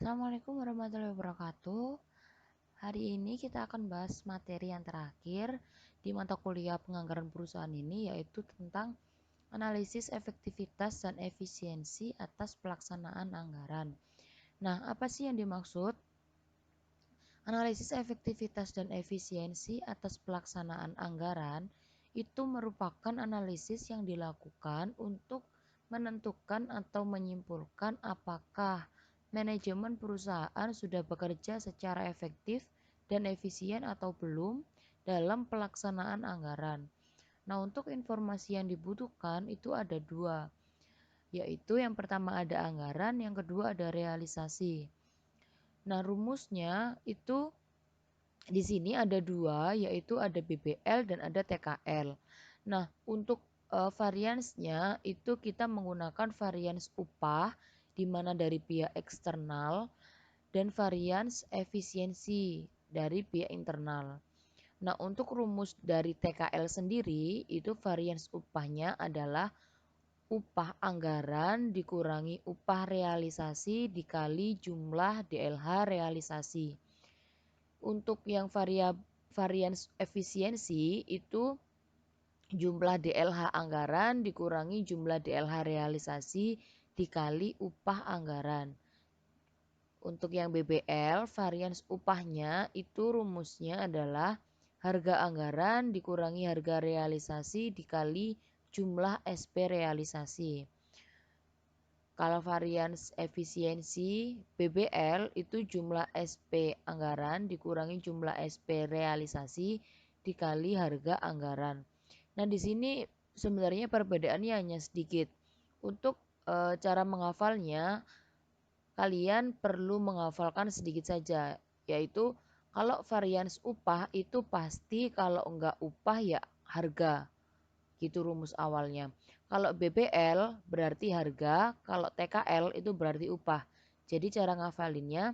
Assalamualaikum warahmatullahi wabarakatuh. Hari ini kita akan bahas materi yang terakhir di mata kuliah penganggaran perusahaan ini, yaitu tentang analisis efektivitas dan efisiensi atas pelaksanaan anggaran. Nah, apa sih yang dimaksud? Analisis efektivitas dan efisiensi atas pelaksanaan anggaran itu merupakan analisis yang dilakukan untuk menentukan atau menyimpulkan apakah manajemen perusahaan sudah bekerja secara efektif dan efisien atau belum dalam pelaksanaan anggaran. Nah, untuk informasi yang dibutuhkan itu ada dua, yaitu yang pertama ada anggaran, yang kedua ada realisasi. Nah, rumusnya itu di sini ada dua, yaitu ada BBL dan ada TKL. Nah, untuk variansnya itu kita menggunakan varians upah di mana dari pihak eksternal dan varians efisiensi dari pihak internal. Nah, untuk rumus dari TKL sendiri itu varians upahnya adalah upah anggaran dikurangi upah realisasi dikali jumlah DLH realisasi. Untuk yang varians efisiensi itu jumlah DLH anggaran dikurangi jumlah DLH realisasi dikali upah anggaran. Untuk yang BBL, varians upahnya itu rumusnya adalah harga anggaran dikurangi harga realisasi dikali jumlah SP realisasi. Kalau varians efisiensi BBL itu jumlah SP anggaran dikurangi jumlah SP realisasi dikali harga anggaran. Nah, di sini sebenarnya perbedaannya hanya sedikit. Untuk cara menghafalnya, kalian perlu menghafalkan sedikit saja, yaitu kalau varians upah itu pasti kalau enggak upah ya harga. Gitu rumus awalnya. Kalau BBL berarti harga, kalau TKL itu berarti upah. Jadi cara ngafalinnya,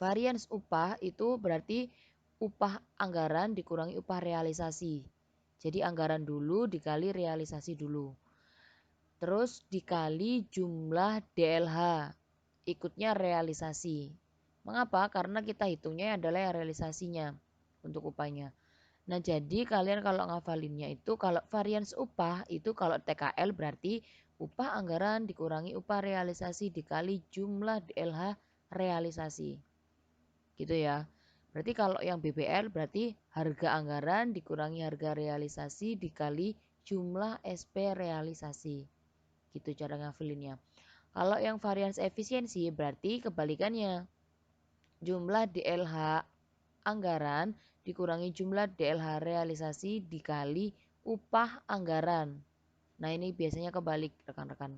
varians upah itu berarti upah anggaran dikurangi upah realisasi. Jadi anggaran dulu dikali realisasi dulu. Terus dikali jumlah DLH, ikutnya realisasi. Mengapa? Karena kita hitungnya adalah realisasinya untuk upahnya. Nah, jadi kalian kalau ngafalinnya itu kalau varians upah itu kalau TKL berarti upah anggaran dikurangi upah realisasi dikali jumlah DLH realisasi. Gitu ya. Berarti kalau yang BBL berarti harga anggaran dikurangi harga realisasi dikali jumlah SP realisasi. Gitu cara ngafalinnya. Kalau yang varians efisiensi berarti kebalikannya. Jumlah DLH anggaran dikurangi jumlah DLH realisasi dikali upah anggaran. Nah, ini biasanya kebalik rekan-rekan.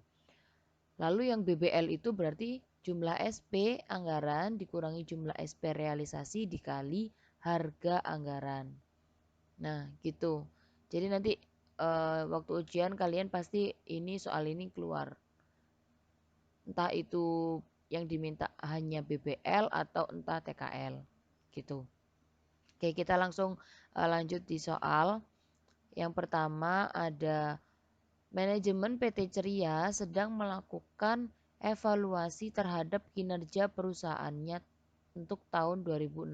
Lalu yang BBL itu berarti jumlah SP anggaran dikurangi jumlah SP realisasi dikali harga anggaran. Nah, gitu. Jadi nanti waktu ujian kalian pasti ini soal ini keluar. Entah itu yang diminta hanya BBL atau entah TKL. Gitu. Oke, kita langsung lanjut di soal. Yang pertama ada manajemen PT Ceria sedang melakukan evaluasi terhadap kinerja perusahaannya untuk tahun 2016.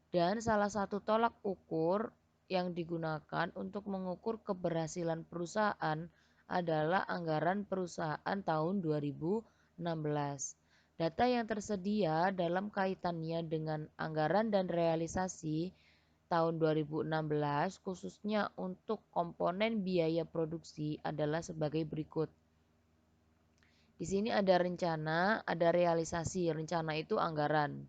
Dan salah satu tolak ukur yang digunakan untuk mengukur keberhasilan perusahaan adalah anggaran perusahaan tahun 2016. Data yang tersedia dalam kaitannya dengan anggaran dan realisasi tahun 2016 khususnya untuk komponen biaya produksi adalah sebagai berikut. Di sini ada rencana, ada realisasi. Rencana itu anggaran.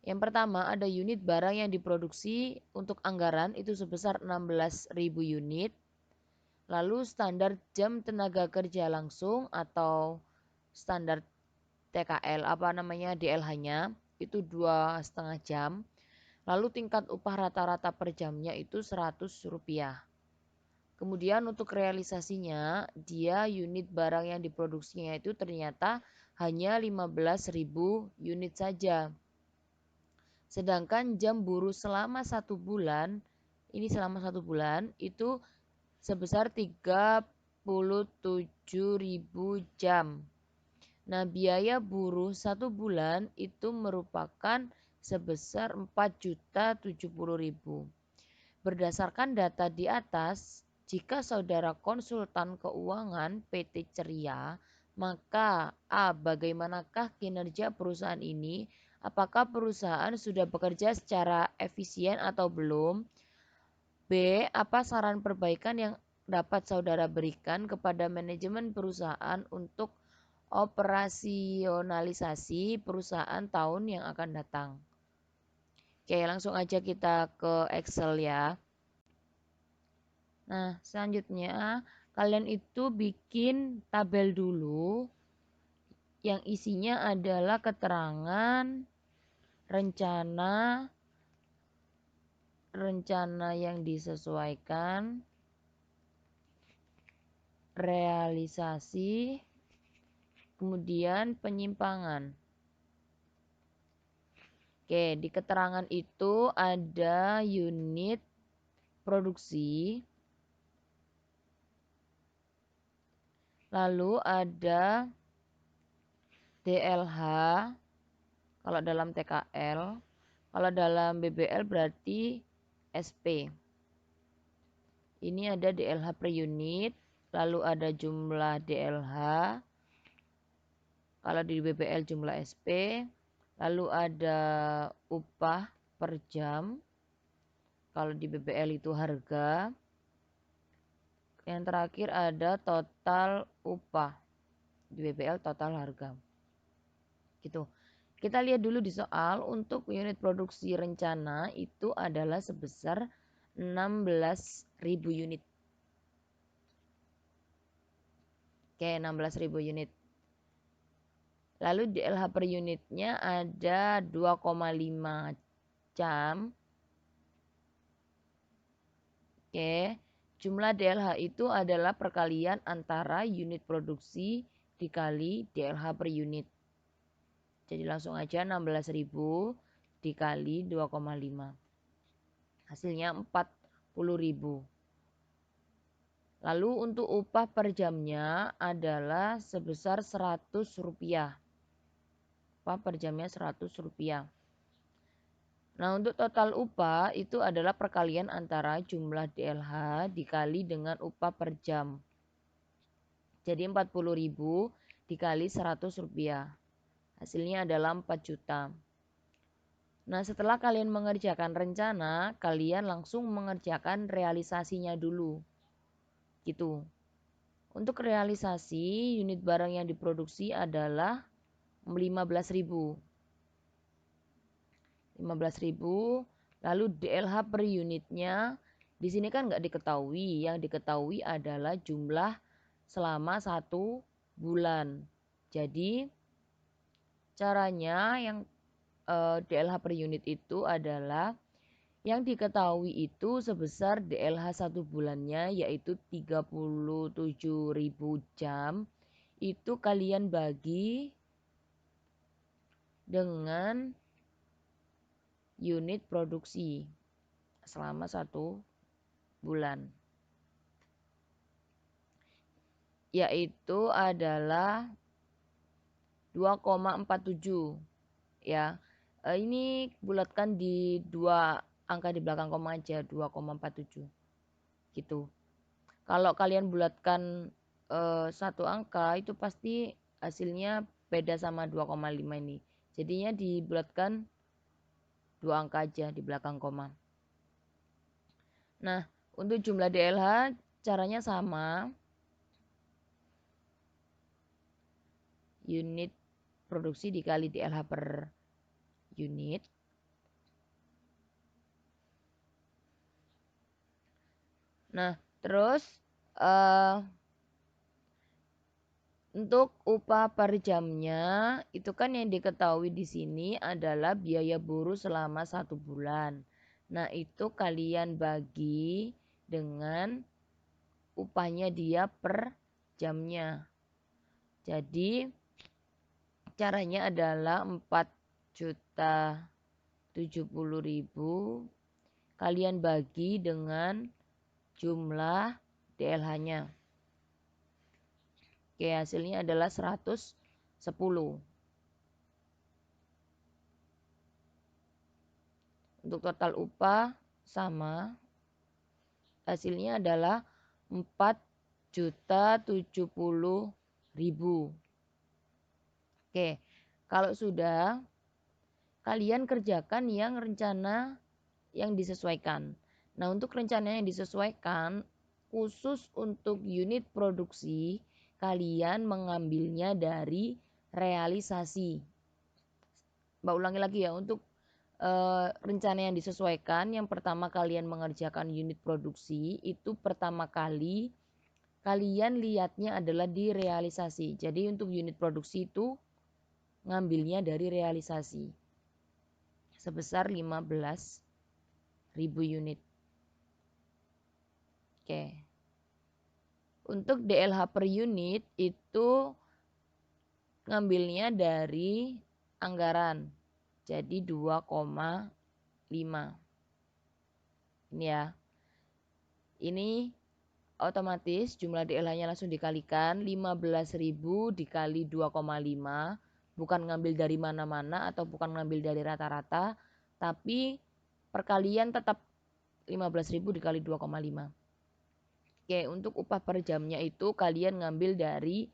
Yang pertama ada unit barang yang diproduksi untuk anggaran itu sebesar 16.000 unit. Lalu standar jam tenaga kerja langsung atau standar TKL DLH-nya itu 2,5 jam. Lalu tingkat upah rata-rata per jamnya itu Rp100. Kemudian untuk realisasinya, dia unit barang yang diproduksinya itu ternyata hanya 15.000 unit saja. Sedangkan jam buruh selama 1 bulan, ini selama 1 bulan itu sebesar 37.000 jam. Nah, biaya buruh 1 bulan itu merupakan sebesar 4.070.000. Berdasarkan data di atas, jika saudara konsultan keuangan PT Ceria, maka A. Bagaimanakah kinerja perusahaan ini? Apakah perusahaan sudah bekerja secara efisien atau belum? B. Apa saran perbaikan yang dapat saudara berikan kepada manajemen perusahaan untuk operasionalisasi perusahaan tahun yang akan datang? Oke, langsung aja kita ke Excel ya. Nah, selanjutnya kalian itu bikin tabel dulu yang isinya adalah keterangan rencana yang disesuaikan, realisasi, kemudian penyimpangan. Oke, di keterangan itu ada unit produksi, lalu ada DLH, kalau dalam TKL, kalau dalam BBL berarti SP. Ini ada DLH per unit, lalu ada jumlah DLH, kalau di BBL jumlah SP, lalu ada upah per jam, kalau di BBL itu harga, yang terakhir ada total upah, di BBL total harga. Gitu. Kita lihat dulu di soal, untuk unit produksi rencana itu adalah sebesar 16.000 unit. Oke, 16.000 unit. Lalu DLH per unitnya ada 2,5 jam. Oke, jumlah DLH itu adalah perkalian antara unit produksi dikali DLH per unit. Jadi langsung aja 16.000 dikali 2,5. Hasilnya 40.000. Lalu untuk upah per jamnya adalah sebesar 100 rupiah. Upah per jamnya 100 rupiah. Nah, untuk total upah itu adalah perkalian antara jumlah DLH dikali dengan upah per jam. Jadi 40.000 dikali 100 rupiah. Hasilnya adalah 4 juta. Nah, setelah kalian mengerjakan rencana, kalian langsung mengerjakan realisasinya dulu. Gitu. Untuk realisasi, unit barang yang diproduksi adalah 15.000. 15.000, lalu DLH per unitnya di sini kan nggak diketahui, yang diketahui adalah jumlah selama 1 bulan. Jadi caranya yang DLH per unit itu adalah yang diketahui itu sebesar DLH 1 bulannya yaitu 37.000 jam, itu kalian bagi dengan unit produksi selama 1 bulan, yaitu adalah 2,47 ya. Ini bulatkan di 2 angka di belakang koma aja, 2,47 gitu. Kalau kalian bulatkan 1 angka itu pasti hasilnya beda sama 2,5 ini. Jadinya dibulatkan 2 angka aja di belakang koma. Nah, untuk jumlah DLH caranya sama. Unit produksi dikali DLH per unit. Nah, terus untuk upah per jamnya itu kan yang diketahui di sini adalah biaya buruh selama 1 bulan. Nah, itu kalian bagi dengan upahnya dia per jamnya. Jadi caranya adalah 4.070.000 kalian bagi dengan jumlah DLH-nya. Oke, hasilnya adalah 100 10. Untuk total upah sama, hasilnya adalah 4.070.000. Oke, kalau sudah, kalian kerjakan yang rencana yang disesuaikan. Nah, untuk rencana yang disesuaikan, khusus untuk unit produksi, kalian mengambilnya dari realisasi. Mbak ulangi lagi ya, untuk rencana yang disesuaikan, yang pertama kalian mengerjakan unit produksi, itu pertama kali kalian lihatnya adalah di realisasi. Jadi untuk unit produksi itu ngambilnya dari realisasi sebesar 15.000 unit. Oke. Untuk DLH per unit itu ngambilnya dari anggaran. Jadi 2,5. Ini ya. Ini otomatis jumlah DLH-nya langsung dikalikan 15.000 dikali 2,5. Bukan ngambil dari mana-mana atau bukan ngambil dari rata-rata, tapi perkalian tetap 15.000 dikali 2,5. Oke, untuk upah per jamnya itu kalian ngambil dari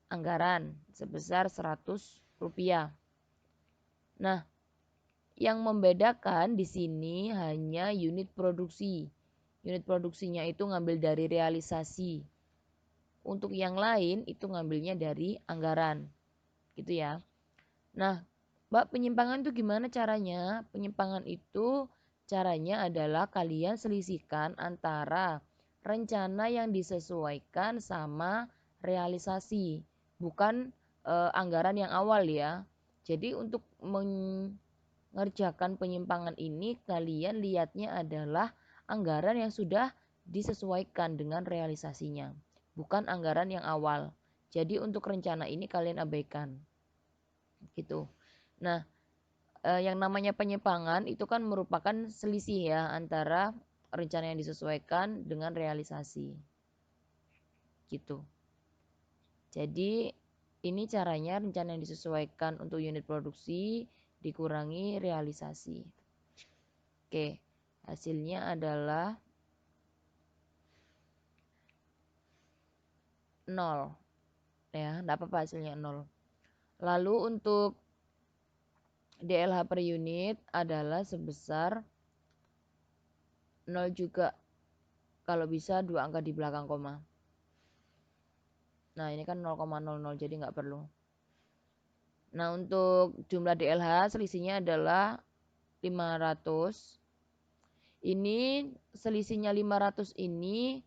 anggaran sebesar Rp100. Nah, yang membedakan di sini hanya unit produksi. Unit produksinya itu ngambil dari realisasi. Untuk yang lain itu ngambilnya dari anggaran. Gitu ya. Nah, Mbak, penyimpangan itu gimana caranya? Penyimpangan itu caranya adalah kalian selisihkan antara rencana yang disesuaikan sama realisasi. Bukan anggaran yang awal ya. Jadi untuk mengerjakan penyimpangan ini kalian lihatnya adalah anggaran yang sudah disesuaikan dengan realisasinya, bukan anggaran yang awal. Jadi untuk rencana ini kalian abaikan. Gitu. Nah, yang namanya penyimpangan itu kan merupakan selisih ya antara rencana yang disesuaikan dengan realisasi. Gitu. Jadi ini caranya rencana yang disesuaikan untuk unit produksi dikurangi realisasi. Oke, hasilnya adalah 0. Ya, enggak apa-apa hasilnya 0. Lalu untuk DLH per unit adalah sebesar 0 juga. Kalau bisa 2 angka di belakang koma. Nah, ini kan 0,00 jadi nggak perlu. Nah, untuk jumlah DLH selisihnya adalah 500. Ini selisihnya 500 ini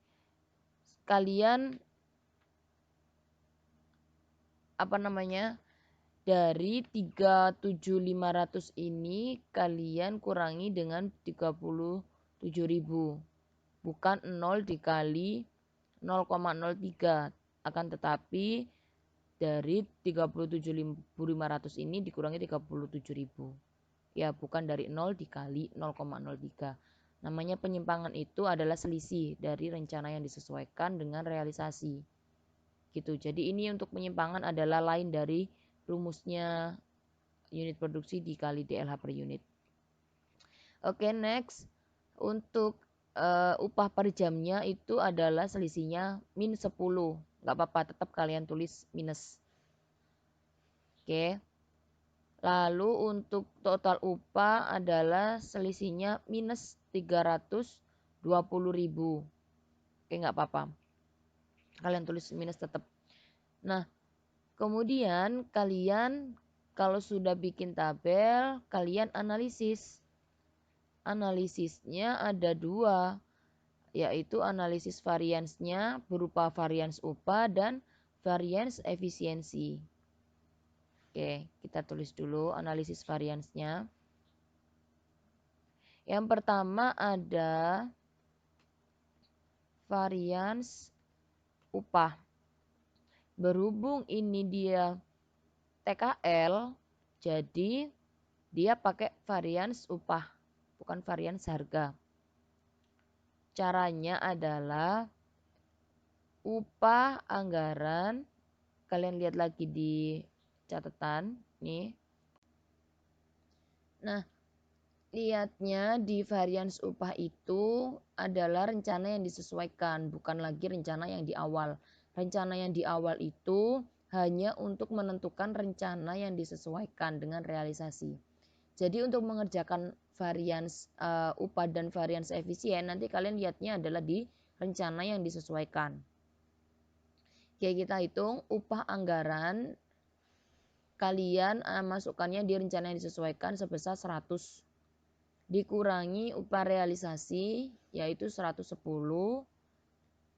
kalian dari 37.500 ini kalian kurangi dengan 37.000. Bukan 0 dikali 0,03. Akan tetapi dari 37.500 ini dikurangi 37.000. Ya, bukan dari 0 dikali 0,03. Namanya penyimpangan itu adalah selisih dari rencana yang disesuaikan dengan realisasi. Gitu. Jadi ini untuk penyimpangan adalah lain dari rumusnya unit produksi dikali DLH per unit. Oke, next. Untuk upah per jamnya itu adalah selisihnya min 10. Nggak apa-apa, tetap kalian tulis minus. Oke. Lalu untuk total upah adalah selisihnya minus 320.000. Oke, nggak apa-apa. Kalian tulis minus tetap. Nah, kemudian kalian kalau sudah bikin tabel, kalian analisis. Analisisnya ada 2, yaitu analisis variansnya berupa varians upah dan varians efisiensi. Oke, kita tulis dulu analisis variansnya. Yang pertama ada varians upah. Berhubung ini dia TKL, jadi dia pakai varians upah, bukan varians harga. Caranya adalah upah anggaran, kalian lihat lagi di catatan nih. Nah, lihatnya di varians upah itu adalah rencana yang disesuaikan, bukan lagi rencana yang di awal. Rencana yang di awal itu hanya untuk menentukan rencana yang disesuaikan dengan realisasi. Jadi untuk mengerjakan varians upah dan varians efisien, nanti kalian lihatnya adalah di rencana yang disesuaikan. Oke, kita hitung upah anggaran kalian masukkannya di rencana yang disesuaikan sebesar 100 dikurangi upah realisasi yaitu 110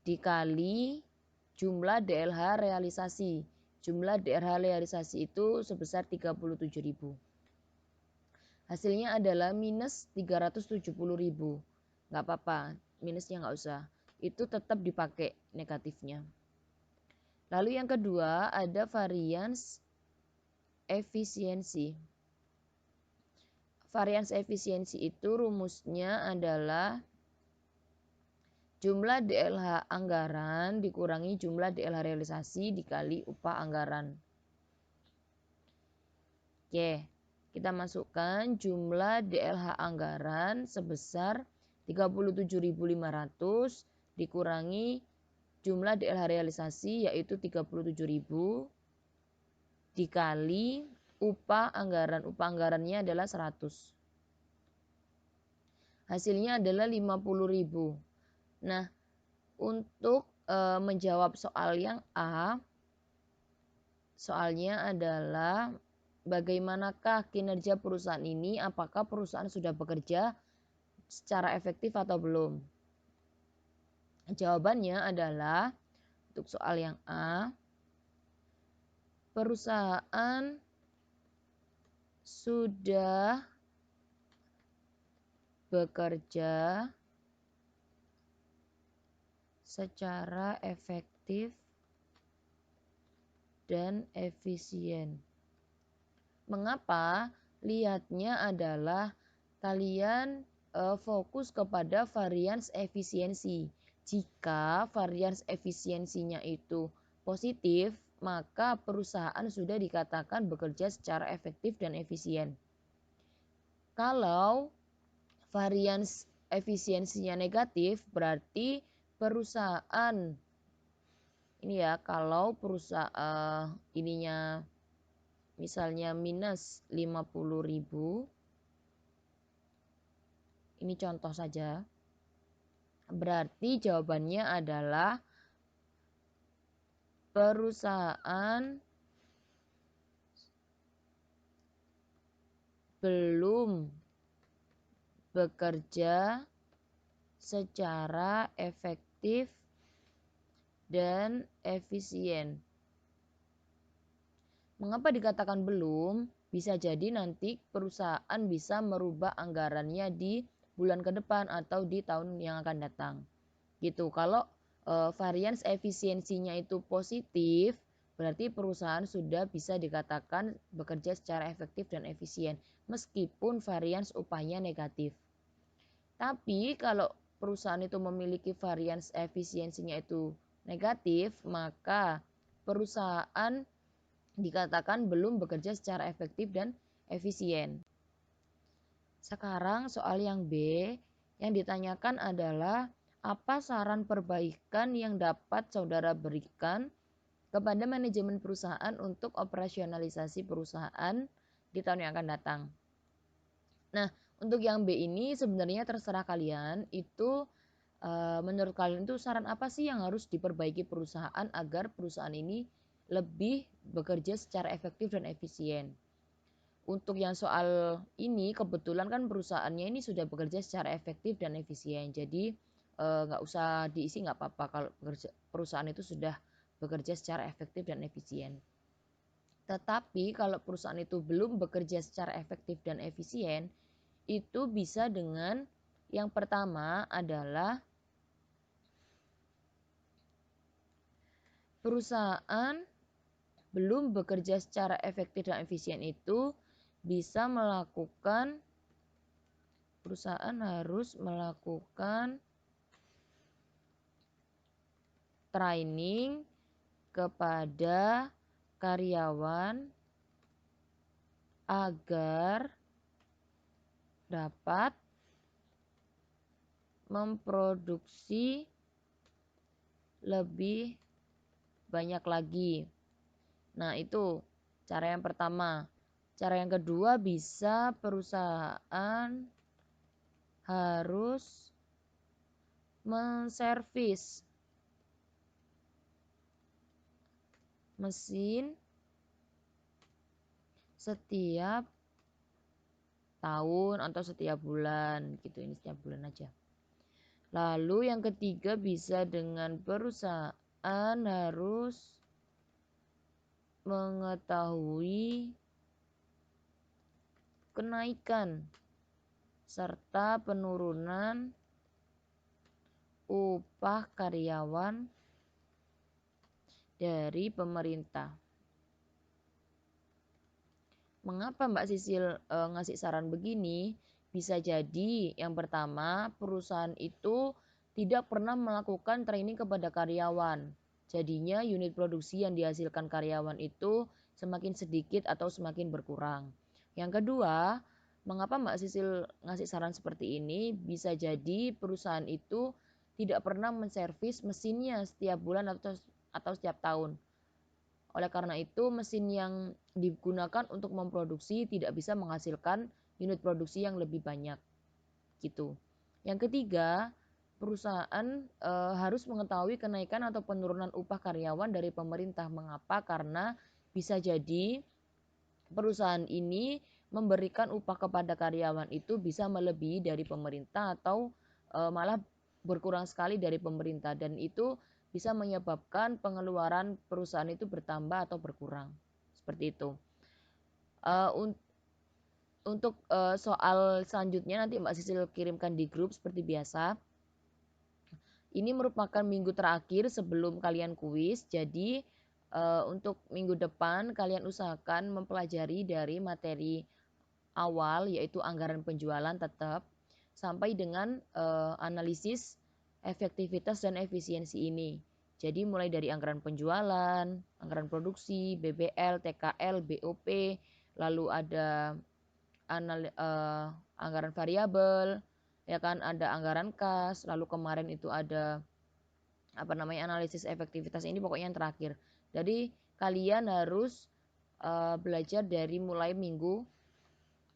dikali jumlah DLH realisasi. Jumlah DLH realisasi itu sebesar 37.000. Hasilnya adalah minus 370.000. Nggak apa-apa, minusnya nggak usah. Itu tetap dipakai negatifnya. Lalu yang kedua ada varians efisiensi. Varians efisiensi itu rumusnya adalah jumlah DLH anggaran dikurangi jumlah DLH realisasi dikali upah anggaran. Oke, kita masukkan jumlah DLH anggaran sebesar 37.500 dikurangi jumlah DLH realisasi yaitu 37.000 dikali upah anggaran. Upah anggarannya adalah 100. Hasilnya adalah 50.000. Nah, untuk menjawab soal yang A, soalnya adalah bagaimanakah kinerja perusahaan ini, apakah perusahaan sudah bekerja secara efektif atau belum? Jawabannya adalah untuk soal yang A, perusahaan sudah bekerja secara efektif dan efisien. Mengapa? Lihatnya adalah kalian fokus kepada varians efisiensi. Jika varians efisiensinya itu positif, maka perusahaan sudah dikatakan bekerja secara efektif dan efisien. Kalau varians efisiensinya negatif, berarti perusahaan ini ya, kalau perusahaan ininya misalnya minus 50.000, ini contoh saja, berarti jawabannya adalah perusahaan belum bekerja secara efektif dan efisien. Mengapa dikatakan belum? Bisa jadi nanti perusahaan bisa merubah anggarannya di bulan ke depan atau di tahun yang akan datang. Gitu. Kalau varians efisiensinya itu positif, berarti perusahaan sudah bisa dikatakan bekerja secara efektif dan efisien meskipun varians upahnya negatif. Tapi kalau perusahaan itu memiliki varians efisiensinya itu negatif, maka perusahaan dikatakan belum bekerja secara efektif dan efisien. Sekarang soal yang B, yang ditanyakan adalah apa saran perbaikan yang dapat saudara berikan kepada manajemen perusahaan untuk operasionalisasi perusahaan di tahun yang akan datang. Nah, untuk yang B ini sebenarnya terserah kalian, itu menurut kalian itu saran apa sih yang harus diperbaiki perusahaan agar perusahaan ini lebih bekerja secara efektif dan efisien. Untuk yang soal ini kebetulan kan perusahaannya ini sudah bekerja secara efektif dan efisien. Jadi nggak usah diisi, nggak apa-apa kalau perusahaan itu sudah bekerja secara efektif dan efisien. Tetapi kalau perusahaan itu belum bekerja secara efektif dan efisien, itu bisa dengan yang pertama adalah perusahaan belum bekerja secara efektif dan efisien itu bisa melakukan, perusahaan harus melakukan training kepada karyawan agar dapat memproduksi lebih banyak lagi. Nah, itu cara yang pertama. Cara yang kedua, bisa perusahaan harus menservis mesin setiap tahun atau setiap bulan gitu. Ini setiap bulan aja. Lalu yang ketiga, bisa dengan perusahaan harus mengetahui kenaikan serta penurunan upah karyawan dari pemerintah. Mengapa Mbak Sisil ngasih saran begini? Bisa jadi yang pertama, perusahaan itu tidak pernah melakukan training kepada karyawan. Jadinya unit produksi yang dihasilkan karyawan itu semakin sedikit atau semakin berkurang. Yang kedua, mengapa Mbak Sisil ngasih saran seperti ini? Bisa jadi perusahaan itu tidak pernah menservis mesinnya setiap bulan atau setiap tahun. Oleh karena itu, mesin yang digunakan untuk memproduksi tidak bisa menghasilkan unit produksi yang lebih banyak. Gitu. Yang ketiga, perusahaan harus mengetahui kenaikan atau penurunan upah karyawan dari pemerintah. Mengapa? Karena bisa jadi perusahaan ini memberikan upah kepada karyawan itu bisa melebihi dari pemerintah atau malah berkurang sekali dari pemerintah, dan itu bisa menyebabkan pengeluaran perusahaan itu bertambah atau berkurang. Seperti itu. Untuk soal selanjutnya nanti Mbak Sisil kirimkan di grup seperti biasa. Ini merupakan minggu terakhir sebelum kalian kuis. Jadi untuk minggu depan kalian usahakan mempelajari dari materi awal, yaitu anggaran penjualan tetap, sampai dengan analisis efektivitas dan efisiensi ini. Jadi mulai dari anggaran penjualan, anggaran produksi, BBL, TKL, BOP, lalu ada anggaran variabel, ya kan, ada anggaran kas, lalu kemarin itu ada analisis efektivitas, ini pokoknya yang terakhir. Jadi kalian harus belajar dari mulai minggu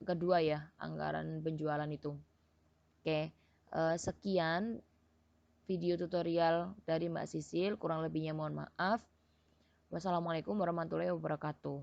kedua ya, anggaran penjualan itu. Oke, sekian video tutorial dari Mbak Sisil, kurang lebihnya mohon maaf. Wassalamualaikum warahmatullahi wabarakatuh.